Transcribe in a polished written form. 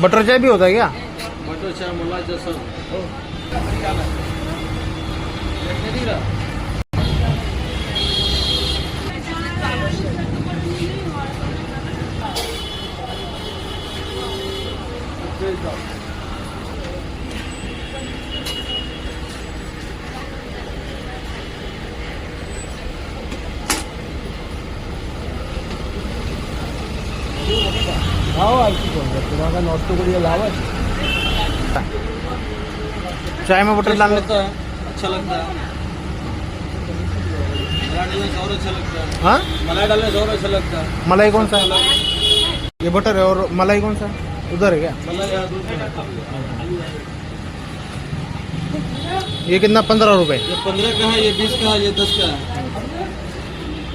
Butter चाय भी होता है क्या? बटर चाय मलाई जैसा चाय में बटर डालने लगता है, अच्छा लगता है। मलाई डालने से और अच्छा लगता है। हाँ, मलाई डालने से और अच्छा लगता है। मलाई कौन सा है? ये बटर है और मलाई कौन सा है? उधर है क्या? मलाई यहाँ दूध में है। ये कितना? 15 रुपए। ये 15 का है, ये 20 का है, ये 10 का है।